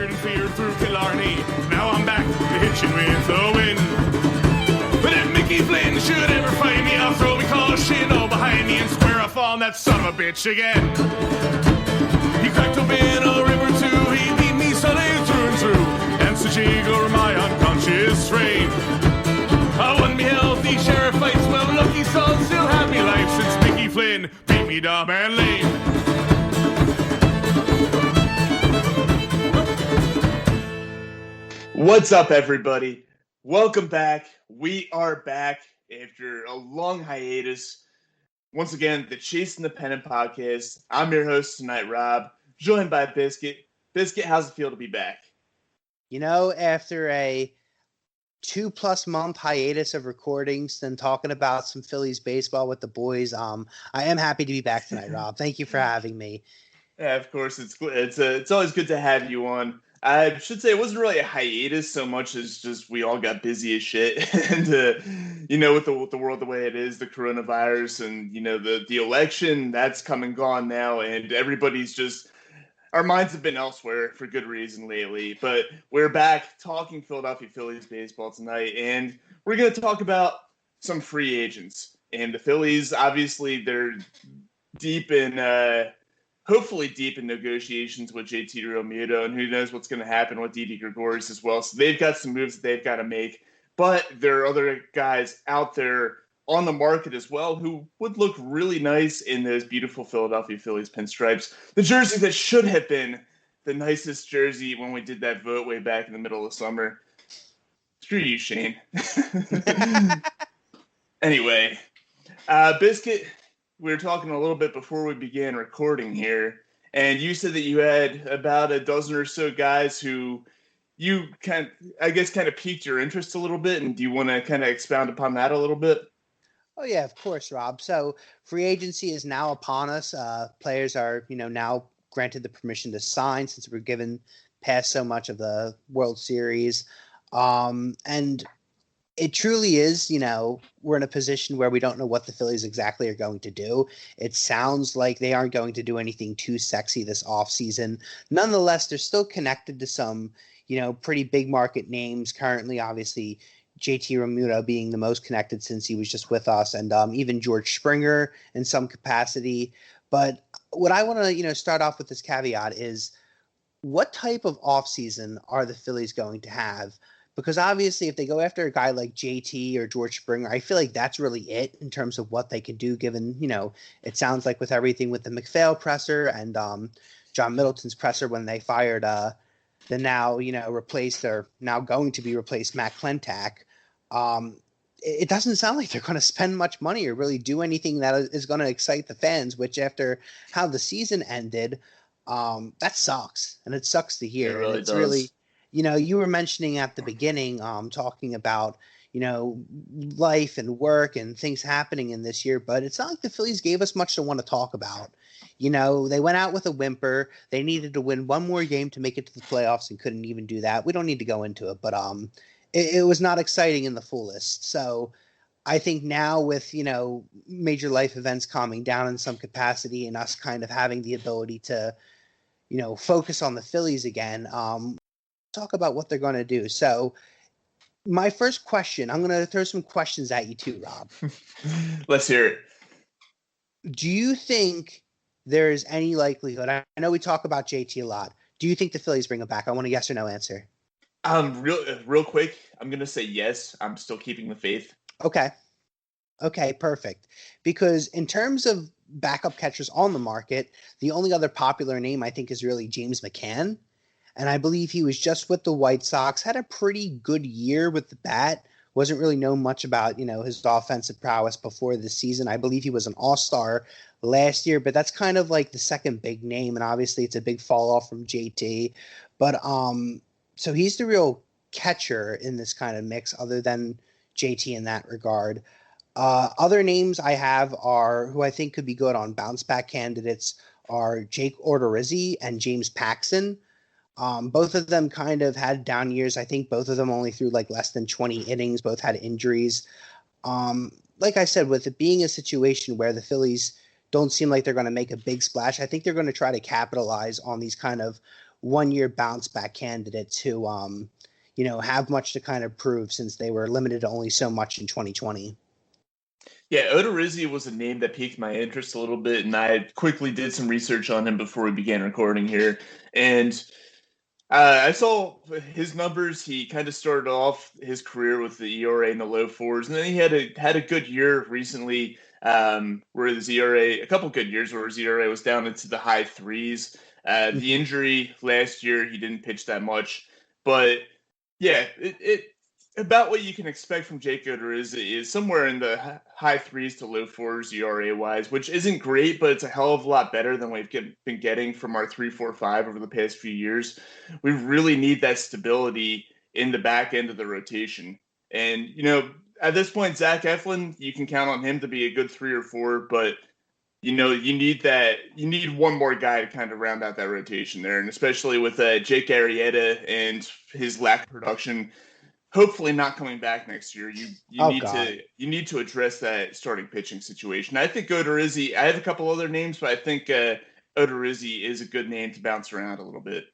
feared and feared through Killarney. Now I'm back to hit you with a win. But if Mickey Flynn should ever find me, I'll throw me caution all behind me and square off on that son of a bitch again. He cracked open a river too, he beat me Sunday through and through, and such over my unconscious frame. I won me healthy sheriff fights, well lucky son still had me life since Mickey Flynn beat me dumb and lame. What's up, everybody? Welcome back. We are back after a long hiatus. Once again, the Chasing the Pennant podcast. I'm your host tonight, Rob, joined by Biscuit. Biscuit, how's it feel to be back? You know, after a 2+ month hiatus of recordings and talking about some Phillies baseball with the boys, I am happy to be back tonight, Rob. Thank you for having me. Yeah, of course. It's always good to have you on. I should say it wasn't really a hiatus so much as just we all got busy as shit. And, with the world the way it is, the coronavirus and, the election, that's come and gone now. And everybody's just, our minds have been elsewhere for good reason lately. But we're back talking Philadelphia Phillies baseball tonight. And we're going to talk about some free agents. And the Phillies, obviously, they're hopefully deep in negotiations with JT Realmuto, and who knows what's going to happen with Didi Gregorius as well. So they've got some moves that they've got to make. But there are other guys out there on the market as well who would look really nice in those beautiful Philadelphia Phillies pinstripes. The jersey that should have been the nicest jersey when we did that vote way back in the middle of summer. Screw you, Shane. Anyway, Biscuit, we were talking a little bit before we began recording here, and you said that you had about a dozen or so guys who you kind of piqued your interest a little bit, and do you want to kind of expound upon that a little bit? Oh, yeah, of course, Rob. So free agency is now upon us. Players are, now granted the permission to sign since we're given past so much of the World Series. And it truly is, we're in a position where we don't know what the Phillies exactly are going to do. It sounds like they aren't going to do anything too sexy this offseason. Nonetheless, they're still connected to some, pretty big market names currently, obviously JT Realmuto being the most connected since he was just with us, and even George Springer in some capacity. But what I want to, start off with this caveat is, what type of offseason are the Phillies going to have? Because obviously if they go after a guy like JT or George Springer, I feel like that's really it in terms of what they can do given, it sounds like with everything with the MacPhail presser and John Middleton's presser when they fired the now, replaced or now going to be replaced Matt Klentak. It doesn't sound like they're going to spend much money or really do anything that is going to excite the fans, which after how the season ended, that sucks. And it sucks to hear. It really it's does. Really, you were mentioning at the beginning, talking about, life and work and things happening in this year, but it's not like the Phillies gave us much to want to talk about. They went out with a whimper. They needed to win one more game to make it to the playoffs and couldn't even do that. We don't need to go into it, but it was not exciting in the fullest. So I think now with, major life events calming down in some capacity and us kind of having the ability to, focus on the Phillies again, talk about what they're going to do. So my first question, I'm going to throw some questions at you too, Rob. Let's hear it. Do you think there is any likelihood? I know we talk about JT a lot. Do you think the Phillies bring him back? I want a yes or no answer. Real quick, I'm going to say yes. I'm still keeping the faith. Okay, perfect. Because in terms of backup catchers on the market, the only other popular name I think is really James McCann. And I believe he was just with the White Sox, had a pretty good year with the bat. Wasn't really known much about, his offensive prowess before the season. I believe he was an all-star last year, but that's kind of like the second big name. And obviously it's a big fall off from JT. But so he's the real catcher in this kind of mix other than JT in that regard. Other names I have are who I think could be good on bounce back candidates are Jake Odorizzi and James Paxton. Both of them kind of had down years. I think both of them only threw like less than 20 innings. Both had injuries. Like I said, with it being a situation where the Phillies don't seem like they're going to make a big splash, I think they're going to try to capitalize on these kind of one-year bounce-back candidates who, have much to kind of prove since they were limited to only so much in 2020. Yeah, Odorizzi was a name that piqued my interest a little bit, and I quickly did some research on him before we began recording here. And I saw his numbers. He kind of started off his career with the ERA in the low fours, and then he had a good year recently, where his ERA, a couple good years where his ERA was down into the high threes. The injury last year, he didn't pitch that much, but yeah, it about what you can expect from Jake Odorizzi is somewhere in the high threes to low fours ERA wise, which isn't great, but it's a hell of a lot better than we've been getting from our 3.45 over the past few years. We really need that stability in the back end of the rotation. And, at this point, Zach Eflin, you can count on him to be a good 3 or 4, but you need one more guy to kind of round out that rotation there. And especially with Jake Arrieta and his lack of production, hopefully not coming back next year. You need to address that starting pitching situation. I think Odorizzi, I have a couple other names, but I think Odorizzi is a good name to bounce around a little bit.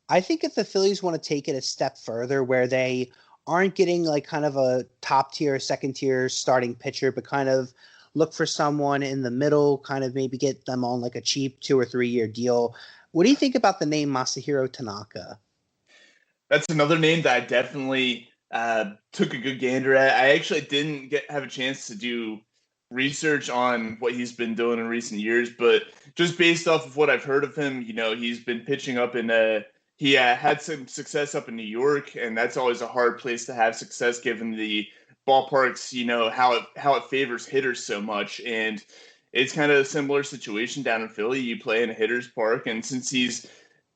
I think if the Phillies want to take it a step further where they aren't getting like kind of a top tier, second tier starting pitcher, but kind of look for someone in the middle, kind of maybe get them on like a cheap 2 or 3 year deal. What do you think about the name Masahiro Tanaka? That's another name that I definitely took a good gander at. I actually didn't have a chance to do research on what he's been doing in recent years, but just based off of what I've heard of him, he's been pitching up in he had some success up in New York, and that's always a hard place to have success given the ballparks, how it favors hitters so much. And it's kind of a similar situation down in Philly. You play in a hitter's park, and since he's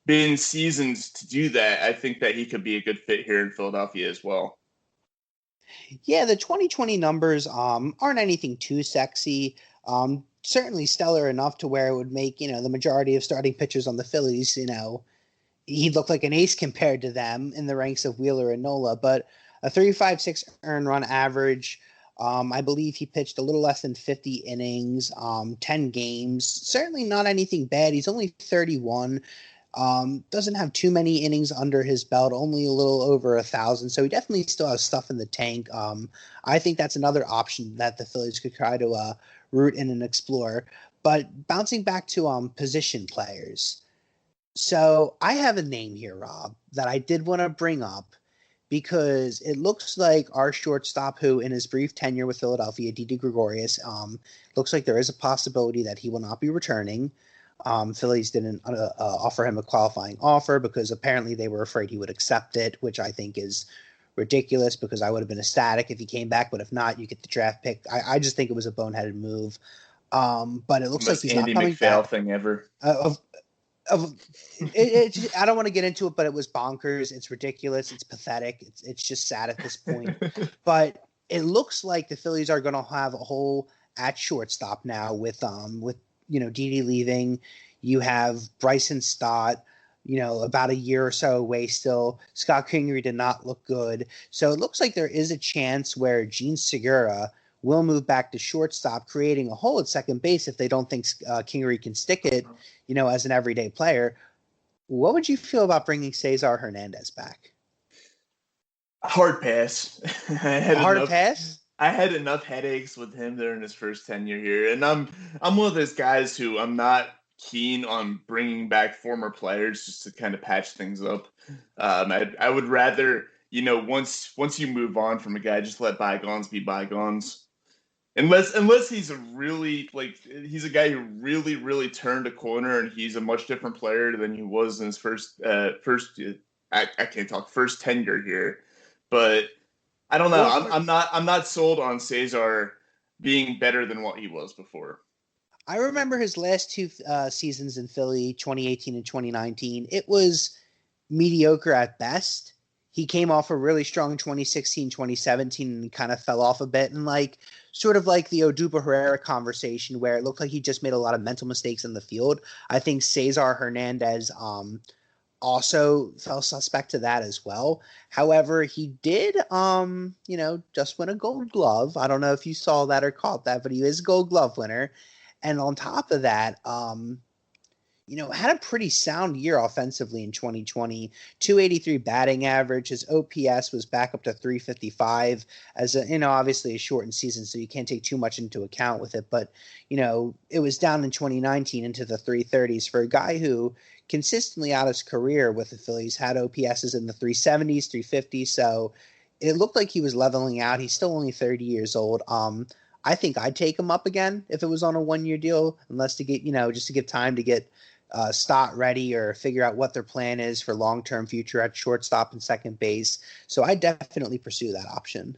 been seasoned to do that, I think that he could be a good fit here in Philadelphia as well. Yeah, the 2020 numbers aren't anything too sexy. Certainly stellar enough to where it would make, the majority of starting pitchers on the Phillies, he'd look like an ace compared to them in the ranks of Wheeler and Nola, but a 3.56 earned run average. I believe he pitched a little less than 50 innings, 10 games. Certainly not anything bad. He's only 31. Doesn't have too many innings under his belt, only a little over 1,000. So he definitely still has stuff in the tank. I think that's another option that the Phillies could try to root in and explore. But bouncing back to position players. So I have a name here, Rob, that I did want to bring up because it looks like our shortstop, who in his brief tenure with Philadelphia, Didi Gregorius, looks like there is a possibility that he will not be returning. Phillies didn't offer him a qualifying offer because apparently they were afraid he would accept it, which I think is ridiculous because I would have been ecstatic if he came back, but if not, you get the draft pick. I just think it was a boneheaded move. But it looks like he's Andy not coming MacPhail back. thing ever. I don't want to get into it, but it was bonkers. It's ridiculous. It's pathetic. It's just sad at this point. But it looks like the Phillies are going to have a hole at shortstop now with Didi leaving. You have Bryson Stott, about a year or so away still. Scott Kingery did not look good. So it looks like there is a chance where Gene Segura will move back to shortstop, creating a hole at second base if they don't think Kingery can stick it, as an everyday player. What would you feel about bringing Cesar Hernandez back? Hard pass. Pass? I had enough headaches with him during his first tenure here, and I'm one of those guys who I'm not keen on bringing back former players just to kind of patch things up. I would rather, once you move on from a guy, just let bygones be bygones. Unless he's he's a guy who really, really turned a corner and he's a much different player than he was in his first tenure here. But I don't know. I'm not sold on Cesar being better than what he was before. I remember his last two seasons in Philly, 2018 and 2019. It was mediocre at best. He came off a really strong 2016, 2017 and kind of fell off a bit. And sort of like the Odubel Herrera conversation where it looked like he just made a lot of mental mistakes in the field. I think Cesar Hernandez also fell suspect to that as well. However, he did, just win a Gold Glove. I don't know if you saw that or caught that, but he is a Gold Glove winner. And on top of that, had a pretty sound year offensively in 2020. 283 batting average. His OPS was back up to 355 as obviously a shortened season, so you can't take too much into account with it. But, it was down in 2019 into the 330s for a guy who consistently out his career with the Phillies had OPSs in the 370s, 350s. So it looked like he was leveling out. He's still only 30 years old. I think I'd take him up again if it was on a 1-year deal, unless to get, just to give time to get Stott ready or figure out what their plan is for long-term future at shortstop and second base. So I definitely pursue that option.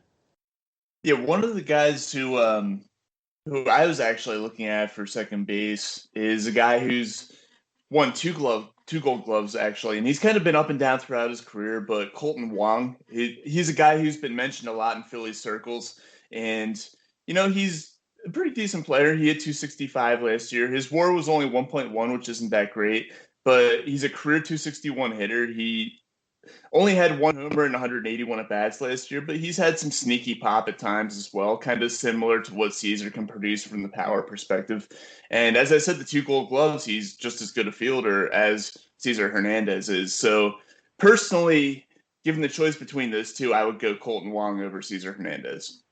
Yeah, one of the guys who I was actually looking at for second base is a guy who's won two Gold Gloves actually, and he's kind of been up and down throughout his career. But Colton Wong, he's a guy who's been mentioned a lot in Philly circles, and he's a pretty decent player. He hit 265 last year. His WAR was only 1.1, which isn't that great, but he's a career 261 hitter. He only had one homer and 181 at bats last year, but he's had some sneaky pop at times as well, kind of similar to what Caesar can produce from the power perspective. And as I said, the 2 Gold Gloves, he's just as good a fielder as Cesar Hernandez is. So personally, given the choice between those two, I would go Colton Wong over Cesar Hernandez.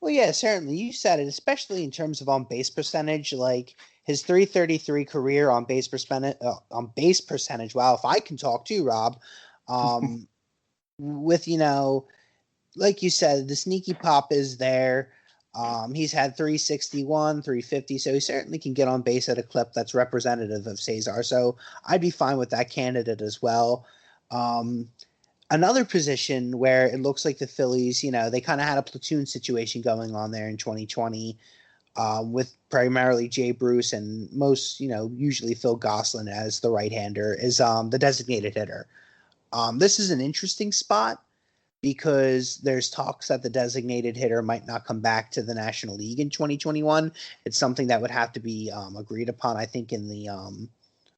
Well, yeah, certainly. You said it, especially in terms of on-base percentage, like his 333 career on base percentage. Wow, if I can talk too, Rob. With, like you said, the sneaky pop is there. He's had 361, 350, so he certainly can get on base at a clip that's representative of Cesar. So I'd be fine with that candidate as well. Another position where it looks like the Phillies, they kind of had a platoon situation going on there in 2020 with primarily Jay Bruce and most, usually Phil Gosselin as the right-hander is the designated hitter. This is an interesting spot because there's talks that the designated hitter might not come back to the National League in 2021. It's something that would have to be agreed upon, I think, in the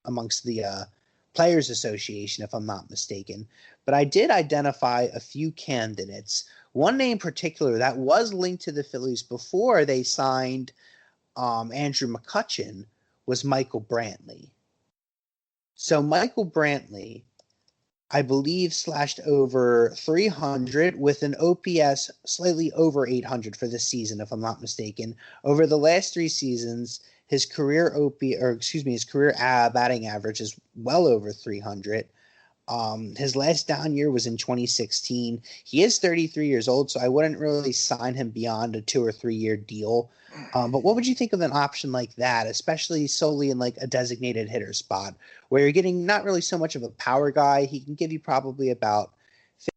amongst the Players Association, if I'm not mistaken. But I did identify a few candidates. One name in particular that was linked to the Phillies before they signed Andrew McCutchen was Michael Brantley. So Michael Brantley, I believe, slashed over 300 with an OPS slightly over 800 for this season, if I'm not mistaken. Over the last 3 seasons, his career batting average is well over 300. His last down year was in 2016. He is 33 years old, so I wouldn't really sign him beyond a 2 or 3 year deal. But what would you think of an option like that, especially solely in like a designated hitter spot where you're getting not really so much of a power guy? He can give you probably about 50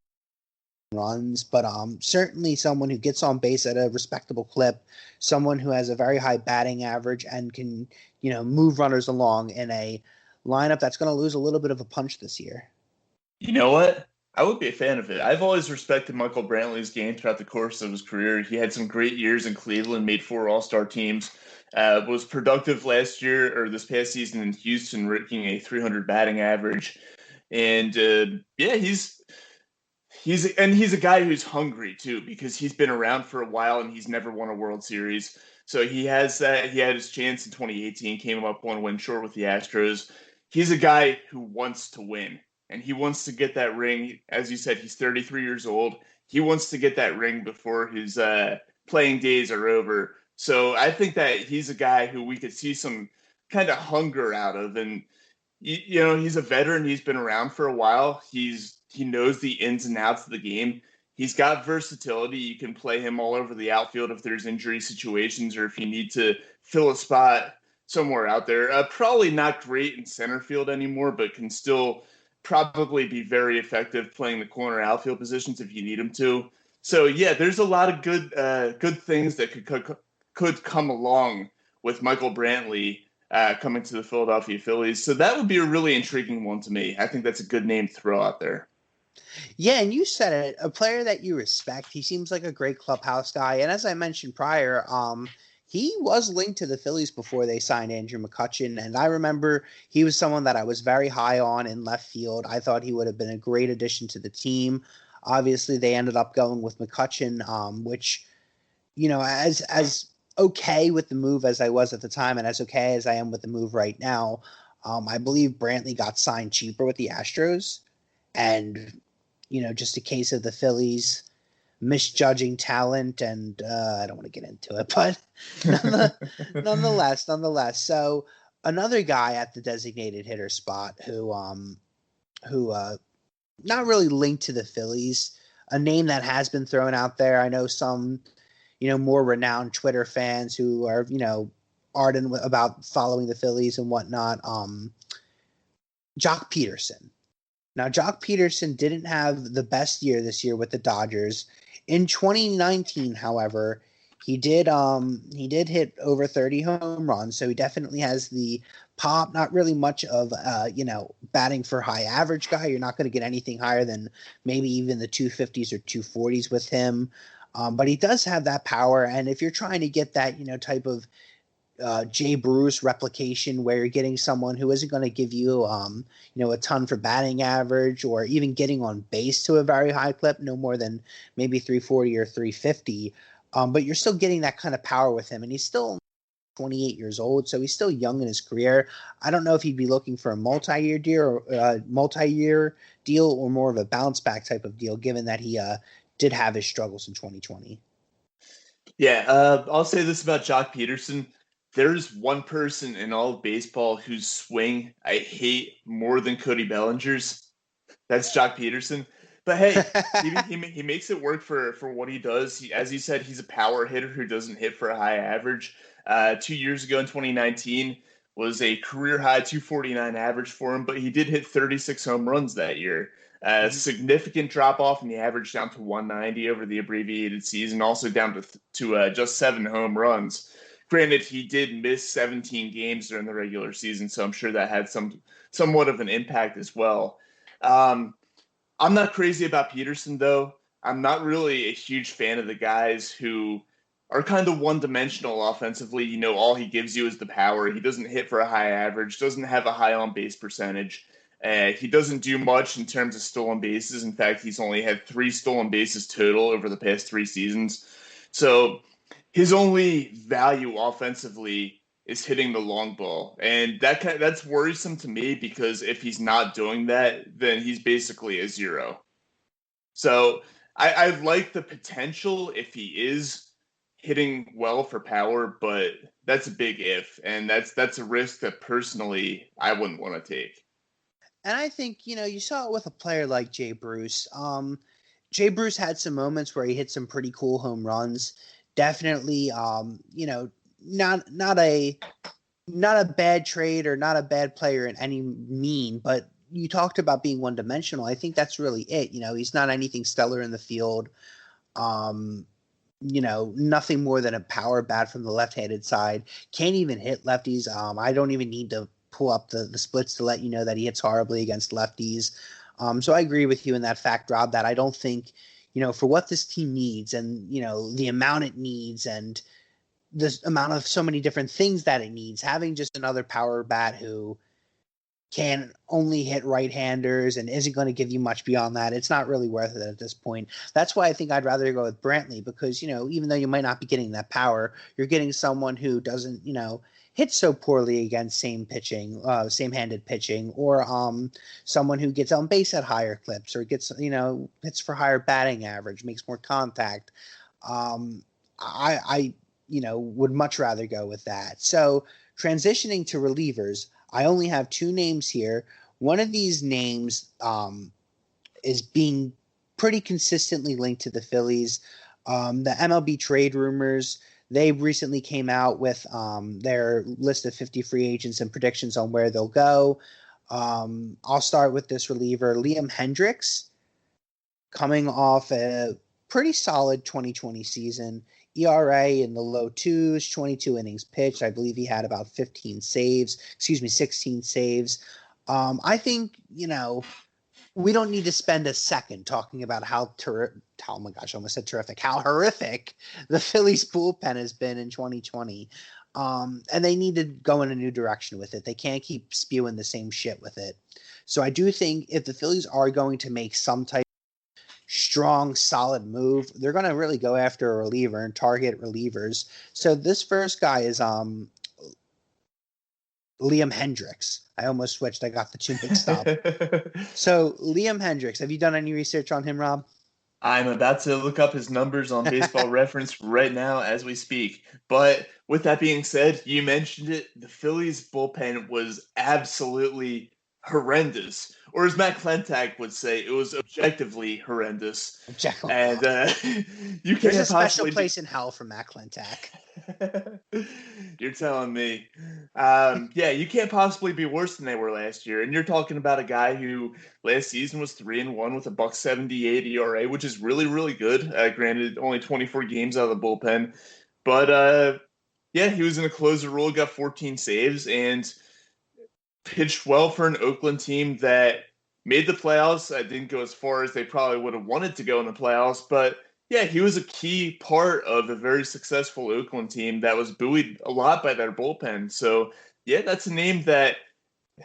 runs, but certainly someone who gets on base at a respectable clip, someone who has a very high batting average and can, move runners along in a lineup that's going to lose a little bit of a punch this year. You know what? I would be a fan of it. I've always respected Michael Brantley's game throughout the course of his career. He had some great years in Cleveland, made 4 All-Star teams, was productive last year or this past season in Houston, reaching a 300 batting average. And he's a guy who's hungry too, because he's been around for a while and he's never won a World Series. So he has that. He had his chance in 2018, came up 1 win short with the Astros. He's a guy who wants to win. And he wants to get that ring. As you said, he's 33 years old. He wants to get that ring before his playing days are over. So I think that he's a guy who we could see some kind of hunger out of. And, he's a veteran. He's been around for a while. He knows the ins and outs of the game. He's got versatility. You can play him all over the outfield if there's injury situations or if you need to fill a spot somewhere out there. Probably not great in center field anymore, but can still probably be very effective playing the corner outfield positions if you need him to. So yeah, there's a lot of good things that could come along with Michael Brantley coming to the Philadelphia Phillies. So that would be a really intriguing one to me. I think that's a good name to throw out there. Yeah, and you said it, a player that you respect. He seems like a great clubhouse guy. And as I mentioned prior, he was linked to the Phillies before they signed Andrew McCutchen, and I remember he was someone that I was very high on in left field. I thought he would have been a great addition to the team. Obviously, they ended up going with McCutchen, which, as okay with the move as I was at the time and as okay as I am with the move right now, I believe Brantley got signed cheaper with the Astros, and just a case of the Phillies misjudging talent, and I don't want to get into it, but nonetheless. So another guy at the designated hitter spot who not really linked to the Phillies, a name that has been thrown out there. I know some, more renowned Twitter fans who are, ardent about following the Phillies and whatnot. Jock Peterson. Now, Jock Peterson didn't have the best year this year with the Dodgers. In 2019, however, he did hit over 30 home runs, so he definitely has the pop. Not really much of batting for high average guy. You're not going to get anything higher than maybe even the 250s or 240s with him. But he does have that power, and if you're trying to get that type of Jay Bruce replication where you're getting someone who isn't going to give you a ton for batting average or even getting on base to a very high clip, no more than maybe 340 or 350. But you're still getting that kind of power with him, and he's still 28 years old, so he's still young in his career. I don't know if he'd be looking for a multi-year deal or more of a bounce back type of deal, given that he did have his struggles in 2020. Yeah, I'll say this about Jock Peterson. There's one person in all of baseball whose swing I hate more than Cody Bellinger's. That's Jock Peterson. But hey, he makes it work for what he does. As you said, he's a power hitter who doesn't hit for a high average. 2 years ago in 2019 was a career high 249 average for him, but he did hit 36 home runs that year. Significant drop off in the average down to 190 over the abbreviated season, also down to just 7 home runs. Granted, he did miss 17 games during the regular season, so I'm sure that had somewhat of an impact as well. I'm not crazy about Peterson, though. I'm not really a huge fan of the guys who are kind of one-dimensional offensively. All he gives you is the power. He doesn't hit for a high average, doesn't have a high on-base percentage. He doesn't do much in terms of stolen bases. In fact, he's only had 3 stolen bases total over the past 3 seasons. So his only value offensively is hitting the long ball. And that's worrisome to me because if he's not doing that, then he's basically a zero. So I like the potential if he is hitting well for power, but that's a big if. And that's a risk that personally I wouldn't want to take. And I think, you saw it with a player like Jay Bruce. Jay Bruce had some moments where he hit some pretty cool home runs. Definitely, not a bad trade or not a bad player in any mean, but you talked about being one dimensional. I think that's really it. He's not anything stellar in the field. Nothing more than a power bat from the left-handed side. Can't even hit lefties. I don't even need to pull up the splits to let you know that he hits horribly against lefties. So I agree with you in that fact, Rob, that I don't think, for what this team needs and, the amount it needs and the amount of so many different things that it needs, having just another power bat who can only hit right-handers and isn't going to give you much beyond that, it's not really worth it at this point. That's why I think I'd rather go with Brantley because, even though you might not be getting that power, you're getting someone who doesn't, hit so poorly against same-handed pitching, or someone who gets on base at higher clips or gets, hits for higher batting average, makes more contact. I would much rather go with that. So transitioning to relievers, I only have 2 names here. One of these names is being pretty consistently linked to the Phillies. The MLB trade rumors, they recently came out with their list of 50 free agents and predictions on where they'll go. I'll start with this reliever, Liam Hendricks, coming off a pretty solid 2020 season. ERA in the low 2s, 22 innings pitched. I believe he had about 16 saves. I think, we don't need to spend a second talking about how horrific the Phillies bullpen has been in 2020. And they need to go in a new direction with it. They can't keep spewing the same shit with it. So I do think if the Phillies are going to make some type of strong, solid move, they're going to really go after a reliever and target relievers. So this first guy is Liam Hendricks. I almost switched. I got the two mixed up. So Liam Hendricks, have you done any research on him, Rob? I'm about to look up his numbers on Baseball Reference right now as we speak. But with that being said, you mentioned it. The Phillies bullpen was absolutely horrendous. Or as Matt Klentak would say, it was objectively horrendous. And you There's a can't special possibly place in hell for Matt Klentak. You're telling me. Yeah, you can't possibly be worse than they were last year. And you're talking about a guy who last season was 3-1 with a .178 ERA, which is really, really good. Granted, only 24 games out of the bullpen, but yeah, he was in a closer role, got 14 saves, and pitched well for an Oakland team that made the playoffs. I didn't go as far as they probably would have wanted to go in the playoffs, but yeah, he was a key part of a very successful Oakland team that was buoyed a lot by their bullpen. So yeah, that's a name that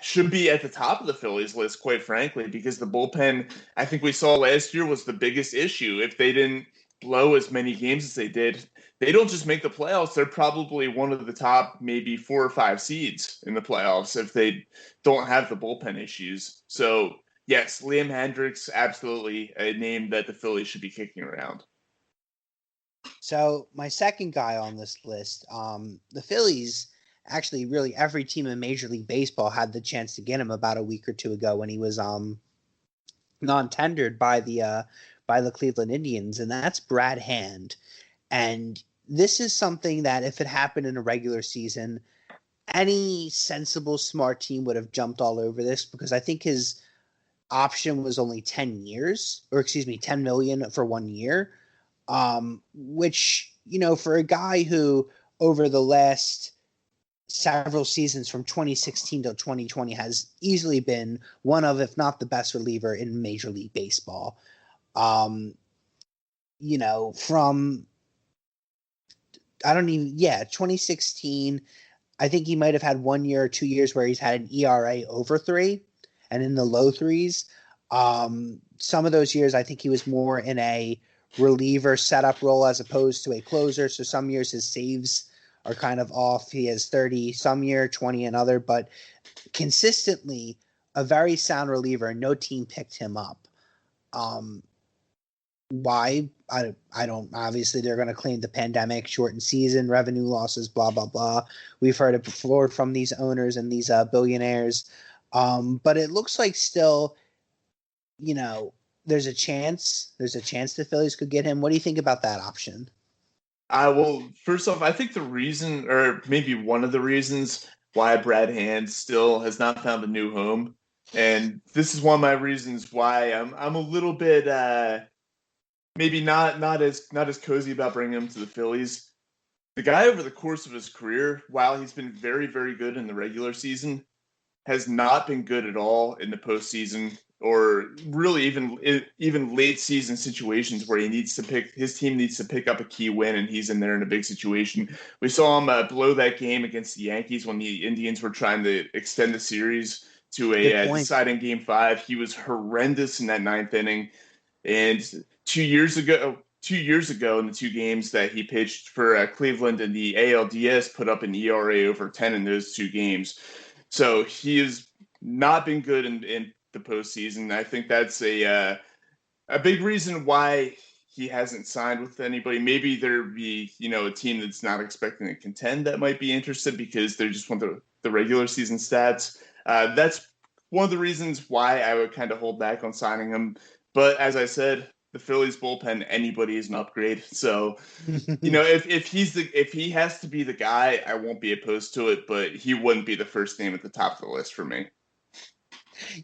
should be at the top of the Phillies list, quite frankly, because the bullpen, I think we saw last year, was the biggest issue. If they didn't blow as many games as they did, they don't just make the playoffs. They're probably one of the top maybe 4 or 5 seeds in the playoffs if they don't have the bullpen issues. So yes, Liam Hendricks, absolutely a name that the Phillies should be kicking around. So my second guy on this list, the Phillies, actually really every team in Major League Baseball had the chance to get him about a week or two ago when he was non-tendered by the Cleveland Indians, and that's Brad Hand. And this is something that if it happened in a regular season, any sensible, smart team would have jumped all over this, because I think his option was only 10 million for 1 year. Which, for a guy who over the last several seasons from 2016 to 2020 has easily been one of, if not the best reliever in Major League Baseball. From 2016, I think he might have had 1 year or 2 years where he's had an ERA over 3 and in the low 3s. Some of those years, I think he was more in a reliever setup role as opposed to a closer. So some years his saves are kind of off. He has 30 some year, 20 another, but consistently a very sound reliever, and no team picked him up. Why? I don't. Obviously, they're going to claim the pandemic, shortened season, revenue losses, blah, blah, blah. We've heard it before from these owners and these billionaires. But it looks like still, there's a chance the Phillies could get him. What do you think about that option? Well, first off, I think the reason, or maybe one of the reasons why Brad Hand still has not found a new home, and this is one of my reasons why I'm a little bit maybe not as cozy about bringing him to the Phillies. The guy over the course of his career, while he's been very, very good in the regular season, has not been good at all in the postseason, or really even late season situations where his team needs to pick up a key win, and he's in there in a big situation. We saw him blow that game against the Yankees when the Indians were trying to extend the series to a deciding Game 5. He was horrendous in that 9th inning, and 2 years ago in the 2 games that he pitched for Cleveland in the ALDS, put up an ERA over 10 in those 2 games. So he has not been good in the postseason. I think that's a big reason why he hasn't signed with anybody. Maybe there'd be a team that's not expecting to contend that might be interested because they just want the regular season stats. That's one of the reasons why I would kind of hold back on signing him. But as I said, the Phillies bullpen, anybody is an upgrade. So, if he has to be the guy, I won't be opposed to it, but he wouldn't be the first name at the top of the list for me.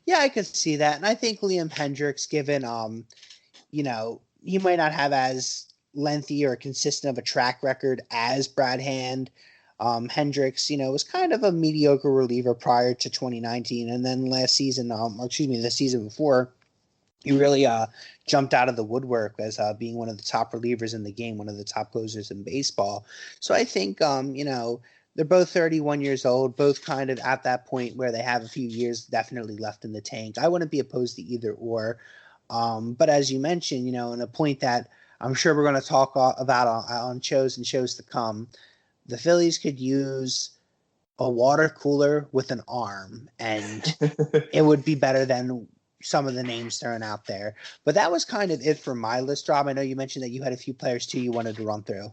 Yeah, I could see that. And I think Liam Hendricks, given, he might not have as lengthy or consistent of a track record as Brad Hand. Hendricks, was kind of a mediocre reliever prior to 2019. And then the season before, he really jumped out of the woodwork as being one of the top relievers in the game, one of the top closers in baseball. So I think, they're both 31 years old, both kind of at that point where they have a few years definitely left in the tank. I wouldn't be opposed to either or. But as you mentioned, and a point that I'm sure we're going to talk about on shows and shows to come, the Phillies could use a water cooler with an arm, and it would be better than some of the names thrown out there. But that was kind of it for my list, Rob. I know you mentioned that you had a few players too you wanted to run through.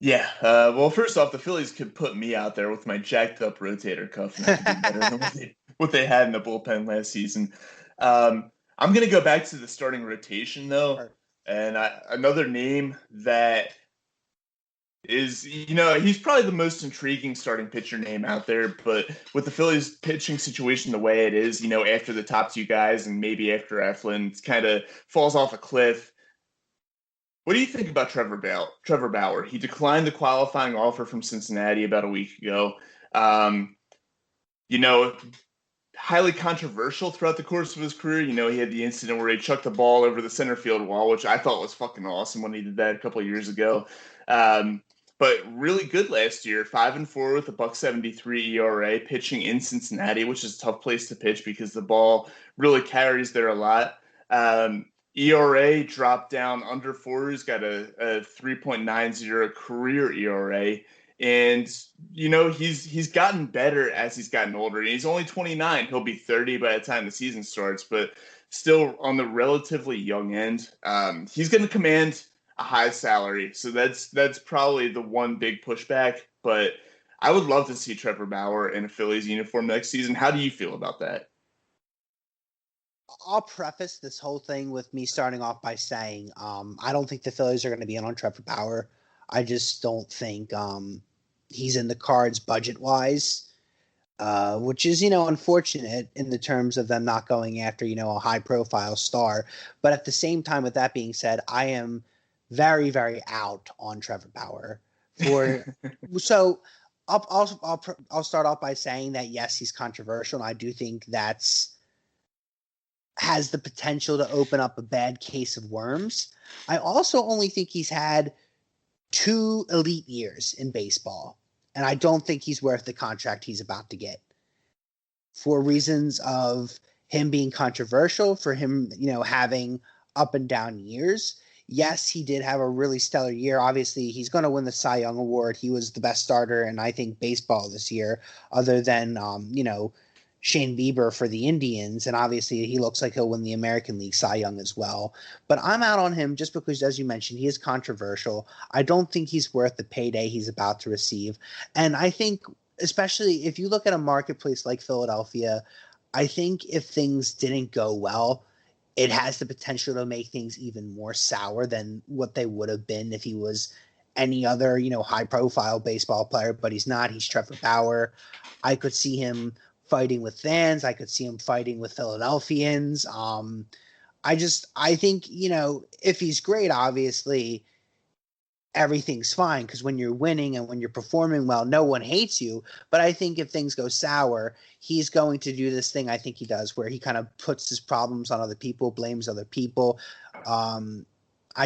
Yeah. Well, first off, the Phillies could put me out there with my jacked up rotator cuff, and I could do better than what they had in the bullpen last season. I'm going to go back to the starting rotation, though. And another name that is, he's probably the most intriguing starting pitcher name out there. But with the Phillies pitching situation the way it is, after the top two guys and maybe after Eflin, it kind of falls off a cliff. What do you think about Trevor Bauer? He declined the qualifying offer from Cincinnati about a week ago. Um, you know, Highly controversial throughout the course of his career. He had the incident where he chucked the ball over the center field wall, which I thought was fucking awesome when he did that a couple of years ago. But really good last year, 5-4 with a .173 ERA, pitching in Cincinnati, which is a tough place to pitch because the ball really carries there a lot. ERA dropped down under 4. He's got a 3.90 career ERA. And, he's gotten better as he's gotten older. And he's only 29. He'll be 30 by the time the season starts, but still on the relatively young end. He's going to command a high salary. So that's probably the one big pushback. But I would love to see Trevor Bauer in a Phillies uniform next season. How do you feel about that? I'll preface this whole thing with me starting off by saying I don't think the Phillies are going to be in on Trevor Bauer. I just don't think he's in the cards budget-wise, which is, unfortunate in the terms of them not going after, a high-profile star. But at the same time, with that being said, I am very, very out on Trevor Bauer. So I'll start off by saying that, yes, he's controversial, and I do think has the potential to open up a bad case of worms. I also only think he's had 2 elite years in baseball, and I don't think he's worth the contract he's about to get for reasons of him being controversial, for him, having up and down years. Yes, he did have a really stellar year. Obviously, he's going to win the Cy Young Award. He was the best starter in, I think, baseball this year, other than, Shane Bieber for the Indians, and obviously he looks like he'll win the American League Cy Young as well. But I'm out on him just because, as you mentioned, he is controversial. I don't think he's worth the payday he's about to receive. And I think, especially if you look at a marketplace like Philadelphia, I think if things didn't go well, it has the potential to make things even more sour than what they would have been if he was any other, high-profile baseball player. But he's not. He's Trevor Bauer. I could see him fighting with fans. I could see him fighting with Philadelphians. I think, if he's great, obviously everything's fine, because when you're winning and when you're performing well, no one hates you. But I think if things go sour, he's going to do this thing I think he does, where he kind of puts his problems on other people, blames other people. I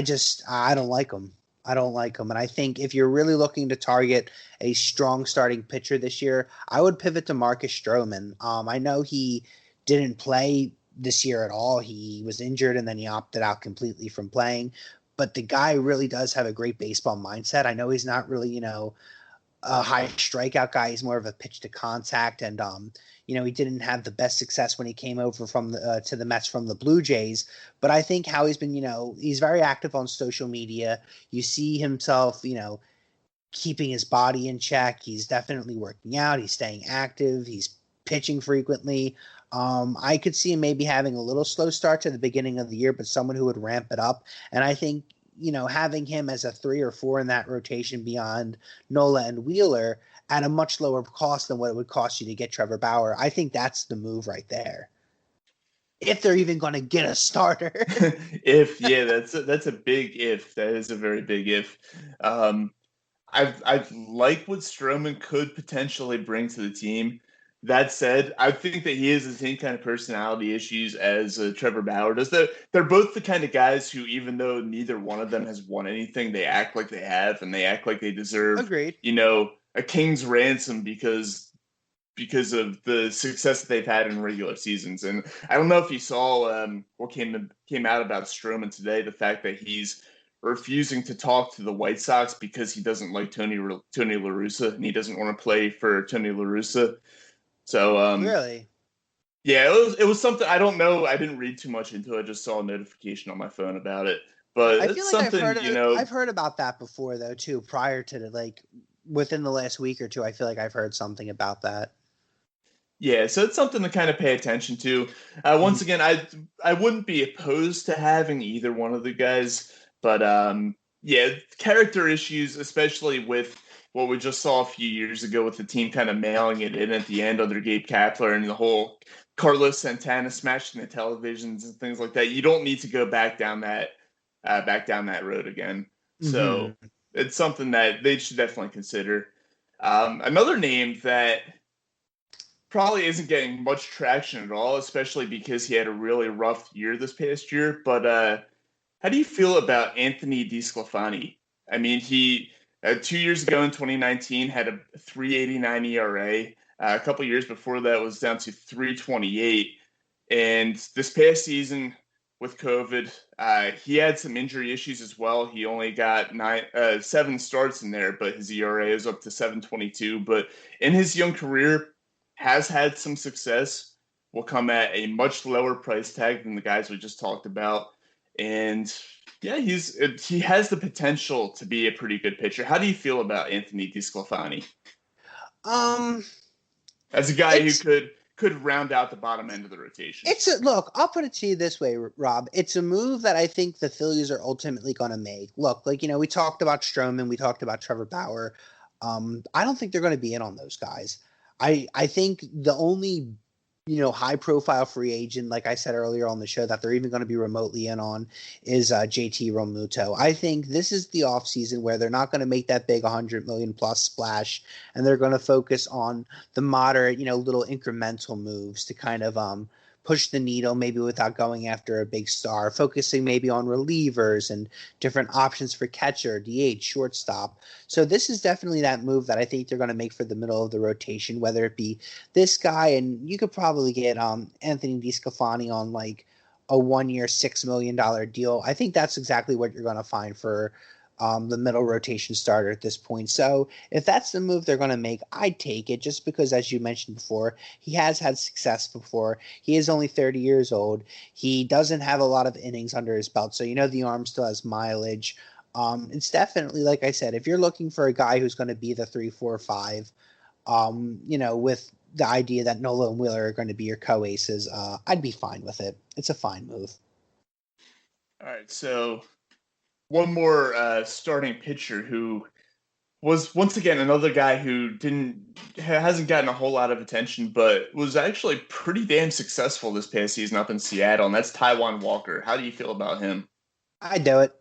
don't like him. I don't like him. And I think if you're really looking to target a strong starting pitcher this year, I would pivot to Marcus Stroman. I know he didn't play this year at all. He was injured and then he opted out completely from playing. But the guy really does have a great baseball mindset. I know he's not really, a high strikeout guy. He's more of a pitch to contact. And, he didn't have the best success when he came over from to the Mets from the Blue Jays. But I think how he's been, he's very active on social media. You see himself, keeping his body in check. He's definitely working out. He's staying active. He's pitching frequently. I could see him maybe having a little slow start to the beginning of the year, but someone who would ramp it up. And I think, having him as a 3 or 4 in that rotation beyond Nola and Wheeler at a much lower cost than what it would cost you to get Trevor Bauer, I think that's the move right there. If they're even going to get a starter. That's a big if. That is a very big if. I like what Stroman could potentially bring to the team. That said, I think that he has the same kind of personality issues as Trevor Bauer does. They're both the kind of guys who, even though neither one of them has won anything, they act like they have, and they act like they deserve, Agreed, a king's ransom because of the success that they've had in regular seasons. And I don't know if you saw what came out about Stroman today, the fact that he's refusing to talk to the White Sox because he doesn't like Tony La Russa and he doesn't want to play for Tony La Russa. So Really? yeah, it was something. I don't know. I didn't read too much into it. I just saw a notification on my phone about it. But I feel it's like something, I've heard about that before though too. Prior to within the last week or two, I feel like I've heard something about that. Yeah, so it's something to kind of pay attention to. Once again, I wouldn't be opposed to having either one of the guys, but yeah, character issues, especially with what we just saw a few years ago with the team kind of mailing it in at the end under Gabe Kapler and the whole Carlos Santana smashing the televisions and things like that. You don't need to go back down that road again. So Mm-hmm. it's something that they should definitely consider. Another name that probably isn't getting much traction at all, especially because he had a really rough year this past year. But how do you feel about Anthony DeSclafani? I mean, he 2 years ago in 2019 had a 3.89 ERA. A couple years before that was down to 3.28. And this past season with COVID, he had some injury issues as well. He only got 7 starts in there, but his ERA is up to 7.22. But in his young career, has had some success, will come at a much lower price tag than the guys we just talked about. And yeah, he has the potential to be a pretty good pitcher. How do you feel about Anthony DeSclafani Um, as a guy who it's could round out the bottom end of the rotation? look. I'll put it to you this way, Rob. It's a move that I think the Phillies are ultimately going to make. Look, we talked about Stroman, we talked about Trevor Bauer. I don't think they're going to be in on those guys. I think the only high profile free agent, like I said earlier on the show, that they're even going to be remotely in on is JT Realmuto. I think this is the offseason where they're not going to make that big 100 million plus splash, and they're going to focus on the moderate, little incremental moves to kind of push the needle, maybe without going after a big star, focusing maybe on relievers and different options for catcher, DH, shortstop. So this is definitely that move that I think they're going to make for the middle of the rotation, whether it be this guy, and you could probably get Anthony DeSclafani on like a 1 year, $6 million deal. I think that's exactly what you're going to find for the middle rotation starter at this point. So if that's the move they're going to make, I'd take it, just because, as you mentioned before, he has had success before. He is only 30 years old. He doesn't have a lot of innings under his belt. So, the arm still has mileage. It's definitely, like I said, if you're looking for a guy who's going to be the 3, 4, 5, with the idea that Nola and Wheeler are going to be your co-aces, I'd be fine with it. It's a fine move. All right, so one more starting pitcher who was once again another guy who hasn't gotten a whole lot of attention, but was actually pretty damn successful this past season up in Seattle, and that's Taijuan Walker. How do you feel about him? I'd do it.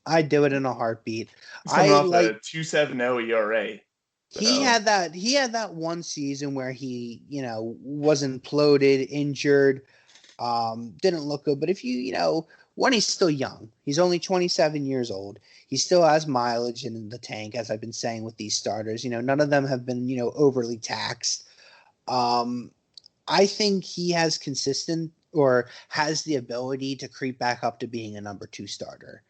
I'd do it in a heartbeat. He's coming I off like a 2.70 ERA. he had that one season where he, was imploded, injured, didn't look good. But if when he's still young, he's only 27 years old. He still has mileage in the tank, as I've been saying with these starters. None of them have been, overly taxed. I think he has the ability to creep back up to being a number 2 starter.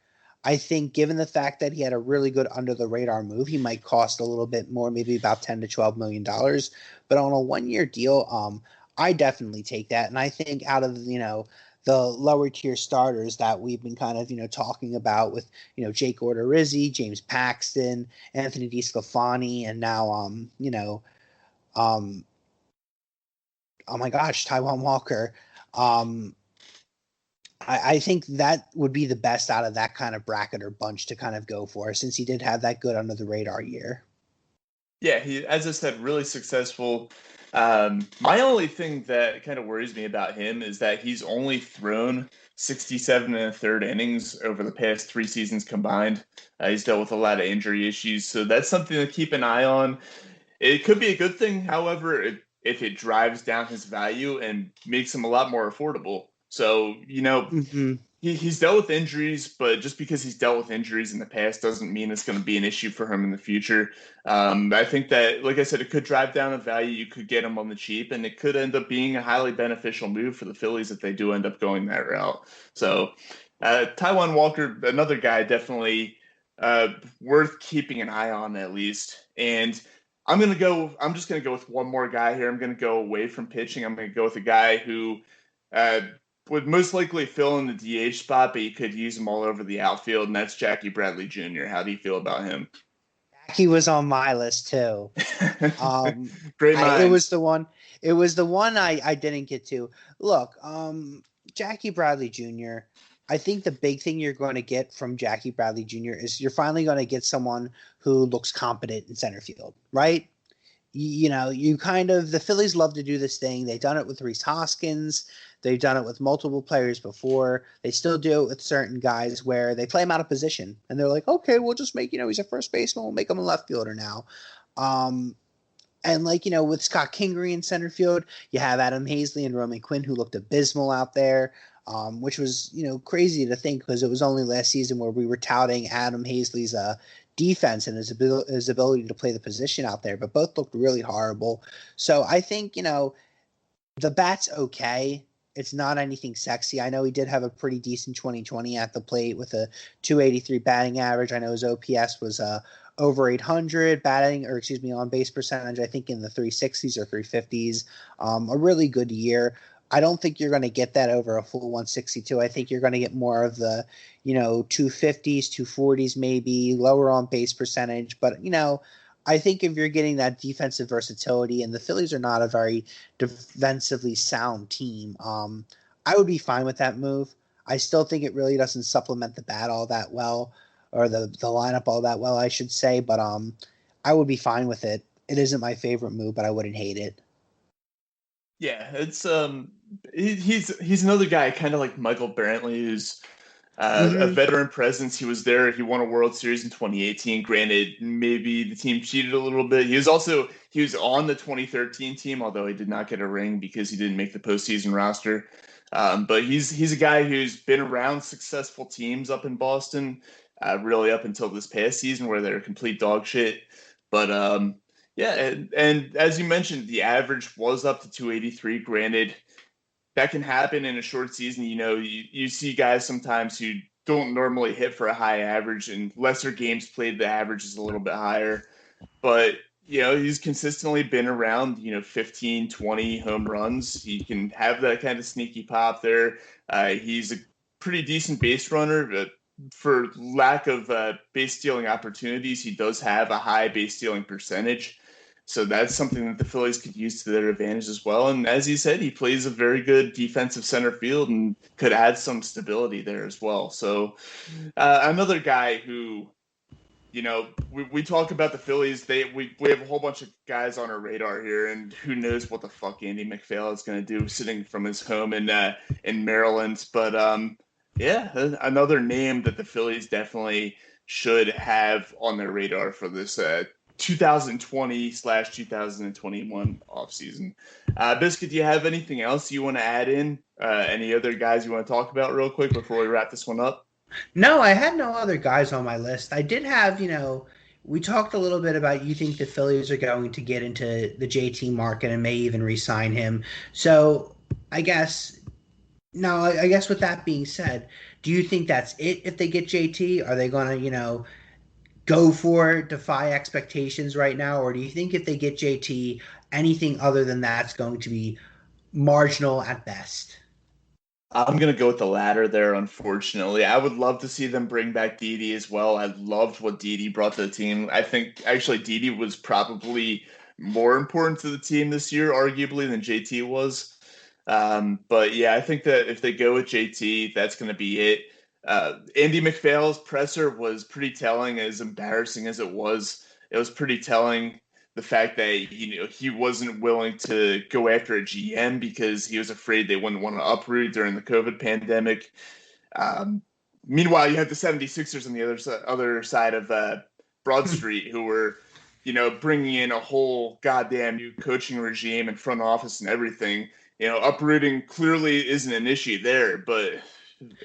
I think, given the fact that he had a really good under the radar move, he might cost a little bit more, maybe about $10 to $12 million. But on a 1 year deal, I definitely take that. And I think out of the lower tier starters that we've been kind of talking about with Jake Odorizzi, James Paxton, Anthony DeSclafani, and now oh my gosh, Taijuan Walker. I think that would be the best out of that kind of bracket or bunch to kind of go for, since he did have that good under the radar year. Yeah, he, as I said, really successful. My only thing that kind of worries me about him is that he's only thrown 67 and a third innings over the past 3 seasons combined. He's dealt with a lot of injury issues, so that's something to keep an eye on. It could be a good thing, however, if it drives down his value and makes him a lot more affordable. So, he's dealt with injuries, but just because he's dealt with injuries in the past doesn't mean it's going to be an issue for him in the future. I think that, like I said, it could drive down the value. You could get him on the cheap, and it could end up being a highly beneficial move for the Phillies if they do end up going that route. So Taiwan Walker, another guy definitely worth keeping an eye on at least. And I'm just gonna go with one more guy here. I'm gonna go away from pitching. I'm gonna go with a guy who uh, would most likely fill in the DH spot, but you could use him all over the outfield, and that's Jackie Bradley Jr. How do you feel about him? He was on my list too. Um, Great it was minds. the one. It was the one I didn't get to. Look, Jackie Bradley Jr. I think the big thing you're going to get from Jackie Bradley Jr. is you're finally going to get someone who looks competent in center field, right? You kind of the Phillies love to do this thing. They've done it with Rhys Hoskins. They've done it with multiple players before. They still do it with certain guys where they play him out of position and they're like, okay, we'll just make he's a first baseman. We'll make him a left fielder now. And with Scott Kingery in center field, you have Adam Hazley and Roman Quinn who looked abysmal out there, which was crazy to think because it was only last season where we were touting Adam Hazley's defense and his ability to play the position out there, but both looked really horrible. So I think the bat's okay. It's not anything sexy. I know he did have a pretty decent 2020 at the plate with a 283 batting average. I know his OPS was over 800 on base percentage, I think in the 360s or 350s. A really good year. I don't think you're going to get that over a full 162. I think you're going to get more of the, 250s, 240s, maybe lower on base percentage. But, I think if you're getting that defensive versatility, and the Phillies are not a very defensively sound team, I would be fine with that move. I still think it really doesn't supplement the bat all that well, or the lineup all that well, I should say. But I would be fine with it. It isn't my favorite move, but I wouldn't hate it. Yeah, it's he's another guy kind of like Michael Brantley, who's a Mm-hmm. veteran presence. He was there. He won a World Series in 2018. Granted, maybe the team cheated a little bit. He was on the 2013 team, although he did not get a ring because he didn't make the postseason roster. But he's a guy who's been around successful teams up in Boston, really up until this past season where they're complete dog shit. But yeah, and as you mentioned, the average was up to 283. Granted, that can happen in a short season. You see guys sometimes who don't normally hit for a high average, and lesser games played, the average is a little bit higher. But, he's consistently been around, 15, 20 home runs. He can have that kind of sneaky pop there. He's a pretty decent base runner, but for lack of base stealing opportunities, he does have a high base stealing percentage. So that's something that the Phillies could use to their advantage as well. And as you said, he plays a very good defensive center field and could add some stability there as well. So another guy who, we talk about the Phillies. We have a whole bunch of guys on our radar here, and who knows what the fuck Andy MacPhail is going to do sitting from his home in Maryland. But yeah, another name that the Phillies definitely should have on their radar for this 2020/2021 offseason. Biscuit, do you have anything else you want to add in? Any other guys you want to talk about real quick before we wrap this one up? No, I had no other guys on my list. I did have, we talked a little bit about you think the Phillies are going to get into the JT market and may even re-sign him. So I guess with that being said, do you think that's it if they get JT? Are they going to, go for it, defy expectations right now? Or do you think if they get JT, anything other than that's going to be marginal at best? I'm going to go with the latter there, unfortunately. I would love to see them bring back Didi as well. I loved what Didi brought to the team. I think actually Didi was probably more important to the team this year, arguably, than JT was. But yeah, I think that if they go with JT, that's going to be it. Andy MacPhail's presser was pretty telling, as embarrassing as it was. It was pretty telling the fact that he wasn't willing to go after a GM because he was afraid they wouldn't want to uproot during the COVID pandemic. Meanwhile, you have the 76ers on the other side of Broad Street who were, bringing in a whole goddamn new coaching regime and front office and everything. Uprooting clearly isn't an issue there, but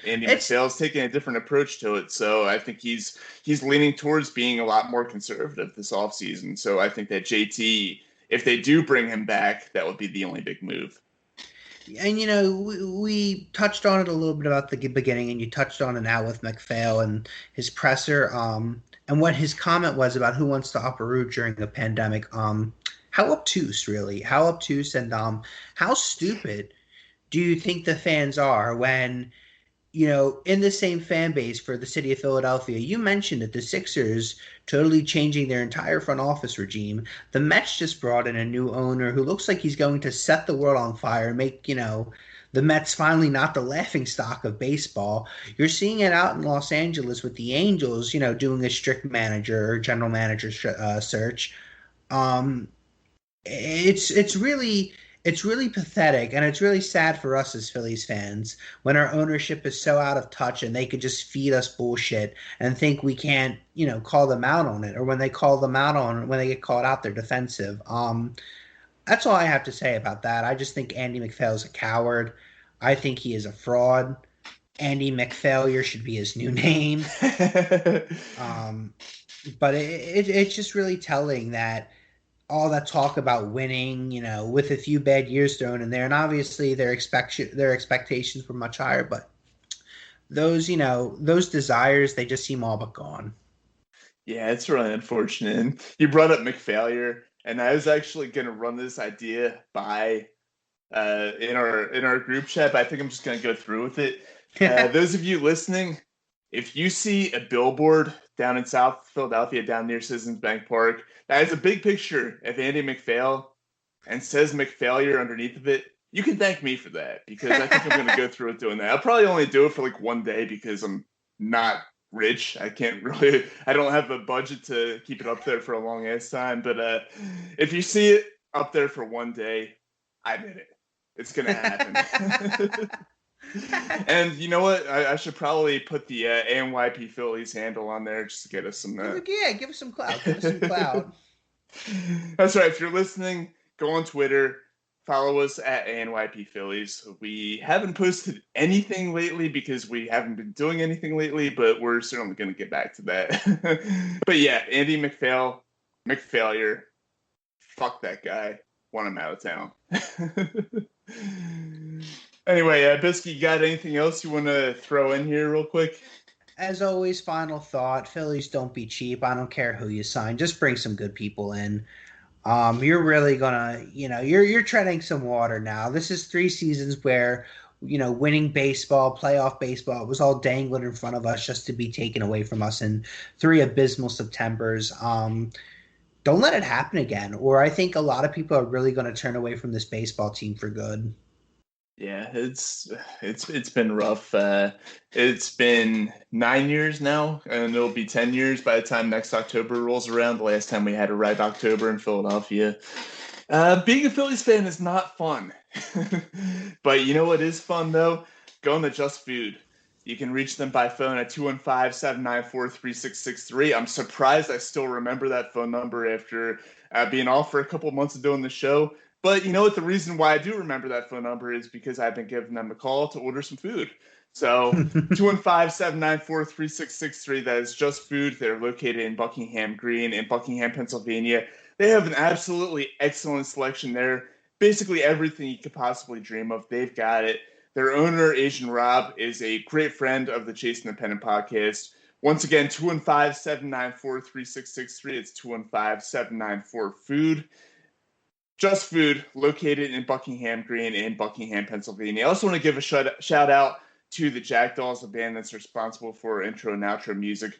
Andy MacPhail's taking a different approach to it. So I think he's leaning towards being a lot more conservative this offseason. So I think that JT, if they do bring him back, that would be the only big move. And we touched on it a little bit about the beginning, and you touched on it now with MacPhail and his presser, and what his comment was about who wants to uproot during a pandemic. How obtuse, really? How obtuse and how stupid do you think the fans are when in the same fan base for the city of Philadelphia? You mentioned that the Sixers totally changing their entire front office regime. The Mets just brought in a new owner who looks like he's going to set the world on fire and make, the Mets finally not the laughing stock of baseball. You're seeing it out in Los Angeles with the Angels, doing a strict manager or general manager search. It's really pathetic, and it's really sad for us as Phillies fans when our ownership is so out of touch and they could just feed us bullshit and think we can't, call them out on it, or when they call them out on it, when they get called out, they're defensive. That's all I have to say about that. I just think Andy MacPhail is a coward. I think he is a fraud. Andy MacPhailure should be his new name. But it's just really telling that all that talk about winning, with a few bad years thrown in there, and obviously their expectations were much higher, but those desires, they just seem all but gone. Yeah, it's really unfortunate. And you brought up MacPhailure, and I was actually going to run this idea by in our group chat, but I think I'm just going to go through with it. Those of you listening, if you see a billboard down in South Philadelphia, down near Citizens Bank Park, that has a big picture of Andy MacPhail and says MacPhailure underneath of it, you can thank me for that, because I think I'm going to go through it doing that. I'll probably only do it for like one day because I'm not rich. I don't have a budget to keep it up there for a long ass time. But if you see it up there for one day, I did it. It's going to happen. And you know what? I should probably put the ANYP Phillies handle on there just to get us some. Give us some clout. Give us some clout. That's right. If you're listening, go on Twitter, follow us at ANYP Phillies. We haven't posted anything lately because we haven't been doing anything lately, but we're certainly going to get back to that. But yeah, Andy MacPhailure, fuck that guy. Want him out of town. Anyway, Biscuit, you got anything else you want to throw in here real quick? As always, final thought, Phillies, don't be cheap. I don't care who you sign. Just bring some good people in. You're really going to, you're treading some water now. This is 3 seasons where, winning baseball, playoff baseball, it was all dangling in front of us just to be taken away from us in 3 abysmal Septembers. Don't let it happen again, or I think a lot of people are really going to turn away from this baseball team for good. Yeah, it's been rough. It's been 9 years now, and it'll be 10 years by the time next October rolls around. The last time we had a red October in Philadelphia. Being a Phillies fan is not fun. But you know what is fun, though? Going to Just Food. You can reach them by phone at 215-794-3663. I'm surprised I still remember that phone number after being off for a couple months of doing the show. But you know what? The reason why I do remember that phone number is because I've been giving them a call to order some food. So 215-794-3663. That is Just Food. They're located in Buckingham Green in Buckingham, Pennsylvania. They have an absolutely excellent selection there. Basically everything you could possibly dream of, they've got it. Their owner, Asian Rob, is a great friend of the Chase Independent podcast. Once again, 215-794-3663. It's 215-794-FOOD. Just Food, located in Buckingham Green in Buckingham, Pennsylvania. I also want to give a shout out to the Jackdaws, the band that's responsible for intro and outro music.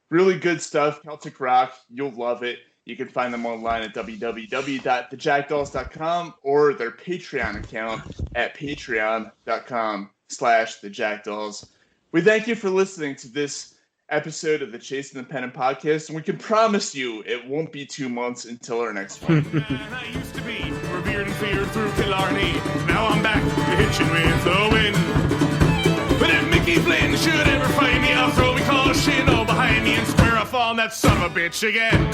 Really good stuff. Celtic rock. You'll love it. You can find them online at www.thejackdaws.com or their Patreon account at patreon.com/thejackdaws. We thank you for listening to this episode of the Chase Independent podcast, and we can promise you it won't be 2 months until our next one. I used to be revered and feared through Killarney. Now I'm back to hitching with the wind. But if Mickey Flynn should ever find me, I'll throw me caution all behind me and square off on that son of a bitch again.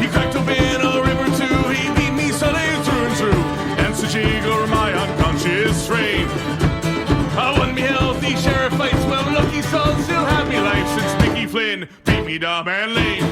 He cracked open a river too, he beat me Sunday through and through, and so jig over my unconscious frame. I won me healthy sheriff fights, well lucky son, still happy life since Mickey Flynn beat me dumb and lame.